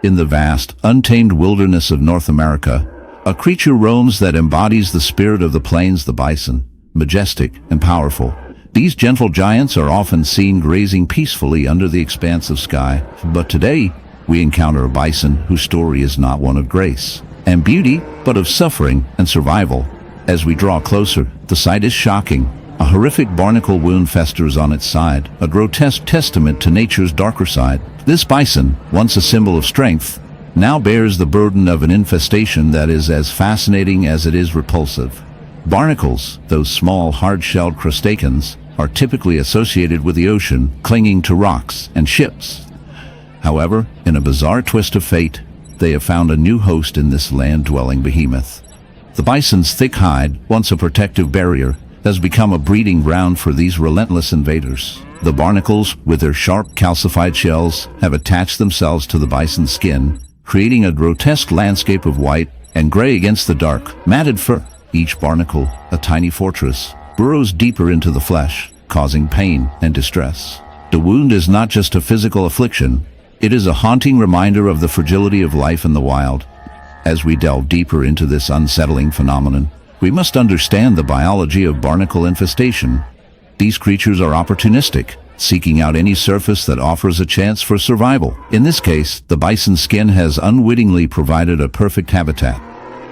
In the vast, untamed wilderness of North America, a creature roams that embodies the spirit of the plains, the bison, majestic and powerful. These gentle giants are often seen grazing peacefully under the expanse of sky, but today we encounter a bison whose story is not one of grace and beauty, but of suffering and survival. As we draw closer, the sight is shocking. A horrific barnacle wound festers on its side, a grotesque testament to nature's darker side. This bison, once a symbol of strength, now bears the burden of an infestation that is as fascinating as it is repulsive. Barnacles, those small, hard-shelled crustaceans, are typically associated with the ocean, clinging to rocks and ships. However, in a bizarre twist of fate, they have found a new host in this land-dwelling behemoth. The bison's thick hide, once a protective barrier, has become a breeding ground for these relentless invaders. The barnacles, with their sharp calcified shells, have attached themselves to the bison's skin, creating a grotesque landscape of white and gray against the dark, matted fur. Each barnacle, a tiny fortress, burrows deeper into the flesh, causing pain and distress. The wound is not just a physical affliction, it is a haunting reminder of the fragility of life in the wild. As we delve deeper into this unsettling phenomenon, we must understand the biology of barnacle infestation. These creatures are opportunistic, seeking out any surface that offers a chance for survival. In this case, the bison's skin has unwittingly provided a perfect habitat.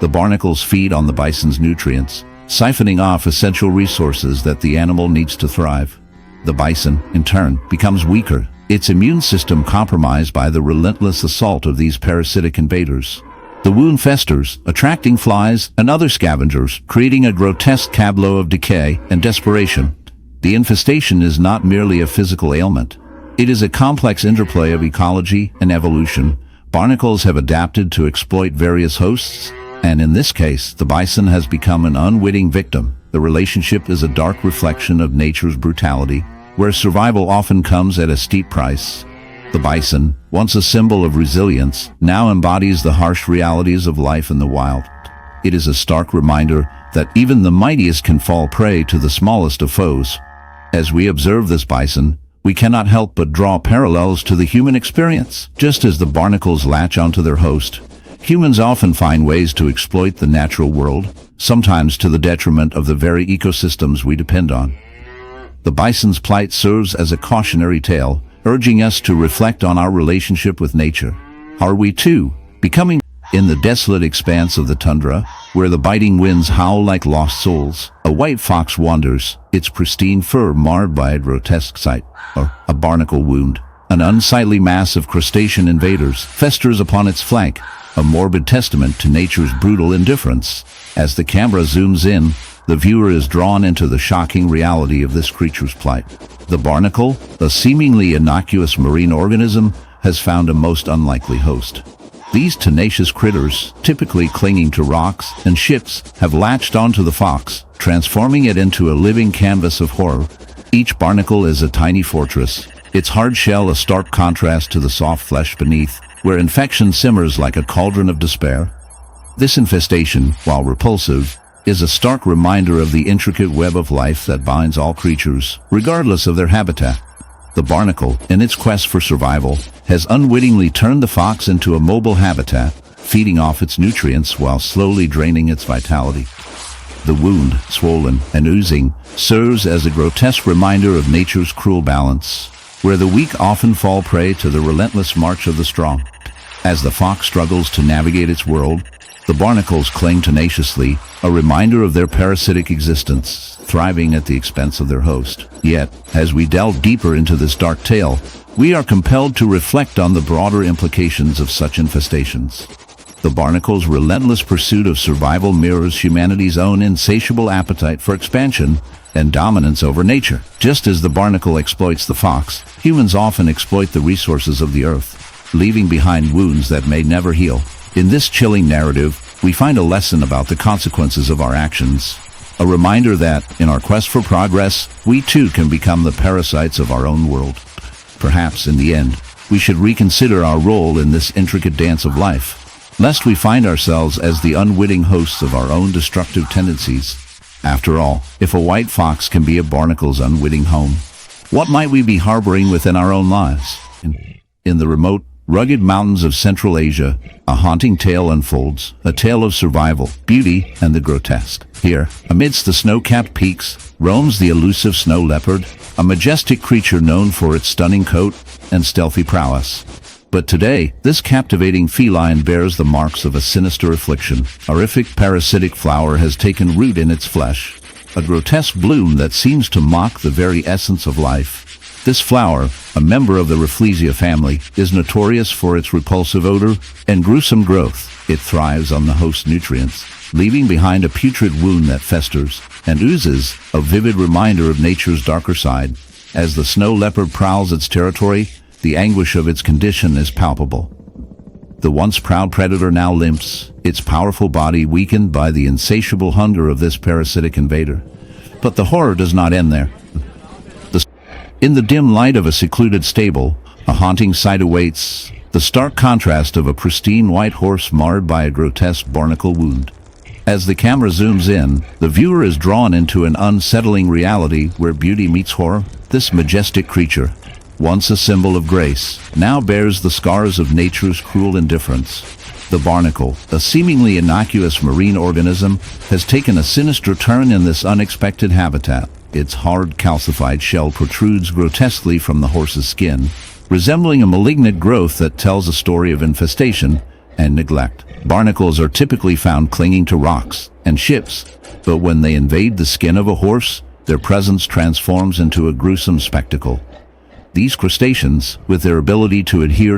The barnacles feed on the bison's nutrients, siphoning off essential resources that the animal needs to thrive. The bison, in turn, becomes weaker, its immune system compromised by the relentless assault of these parasitic invaders. The wound festers, attracting flies and other scavengers, creating a grotesque tableau of decay and desperation. The infestation is not merely a physical ailment. It is a complex interplay of ecology and evolution. Barnacles have adapted to exploit various hosts, and in this case, the bison has become an unwitting victim. The relationship is a dark reflection of nature's brutality, where survival often comes at a steep price. The bison, once a symbol of resilience, now embodies the harsh realities of life in the wild. It is a stark reminder that even the mightiest can fall prey to the smallest of foes. As we observe this bison, we cannot help but draw parallels to the human experience. Just as the barnacles latch onto their host, humans often find ways to exploit the natural world, sometimes to the detriment of the very ecosystems we depend on. The bison's plight serves as a cautionary tale, urging us to reflect on our relationship with nature. Are we, too, becoming in the desolate expanse of the tundra, where the biting winds howl like lost souls? A white fox wanders, its pristine fur marred by a grotesque sight, or a barnacle wound. An unsightly mass of crustacean invaders festers upon its flank, a morbid testament to nature's brutal indifference. As the camera zooms in, the viewer is drawn into the shocking reality of this creature's plight. The barnacle, a seemingly innocuous marine organism, has found a most unlikely host. These tenacious critters, typically clinging to rocks and ships, have latched onto the fox, transforming it into a living canvas of horror. Each barnacle is a tiny fortress, its hard shell a stark contrast to the soft flesh beneath, where infection simmers like a cauldron of despair. This infestation, while repulsive, is a stark reminder of the intricate web of life that binds all creatures, regardless of their habitat. The barnacle, in its quest for survival, has unwittingly turned the fox into a mobile habitat, feeding off its nutrients while slowly draining its vitality. The wound, swollen and oozing, serves as a grotesque reminder of nature's cruel balance, where the weak often fall prey to the relentless march of the strong. As the fox struggles to navigate its world, the barnacles cling tenaciously, a reminder of their parasitic existence, thriving at the expense of their host. Yet, as we delve deeper into this dark tale, we are compelled to reflect on the broader implications of such infestations. The barnacle's relentless pursuit of survival mirrors humanity's own insatiable appetite for expansion and dominance over nature. Just as the barnacle exploits the fox, humans often exploit the resources of the earth, leaving behind wounds that may never heal. In this chilling narrative, we find a lesson about the consequences of our actions, a reminder that, in our quest for progress, we too can become the parasites of our own world. Perhaps, in the end, we should reconsider our role in this intricate dance of life, lest we find ourselves as the unwitting hosts of our own destructive tendencies. After all, if a white fox can be a barnacle's unwitting home, what might we be harboring within our own lives? In the remote rugged mountains of Central Asia, a haunting tale unfolds, a tale of survival, beauty, and the grotesque. Here, amidst the snow-capped peaks, roams the elusive snow leopard, a majestic creature known for its stunning coat and stealthy prowess. But today, this captivating feline bears the marks of a sinister affliction. A horrific parasitic flower has taken root in its flesh, a grotesque bloom that seems to mock the very essence of life. This flower, a member of the Rafflesia family, is notorious for its repulsive odor and gruesome growth. It thrives on the host nutrients, leaving behind a putrid wound that festers and oozes, a vivid reminder of nature's darker side. As the snow leopard prowls its territory, the anguish of its condition is palpable. The once proud predator now limps, its powerful body weakened by the insatiable hunger of this parasitic invader. But the horror does not end there. In the dim light of a secluded stable, a haunting sight awaits, the stark contrast of a pristine white horse marred by a grotesque barnacle wound. As the camera zooms in, the viewer is drawn into an unsettling reality where beauty meets horror. This majestic creature, once a symbol of grace, now bears the scars of nature's cruel indifference. The barnacle, a seemingly innocuous marine organism, has taken a sinister turn in this unexpected habitat. Its hard, calcified shell protrudes grotesquely from the horse's skin, resembling a malignant growth that tells a story of infestation and neglect. Barnacles are typically found clinging to rocks and ships, but when they invade the skin of a horse, their presence transforms into a gruesome spectacle. These crustaceans, with their ability to adhere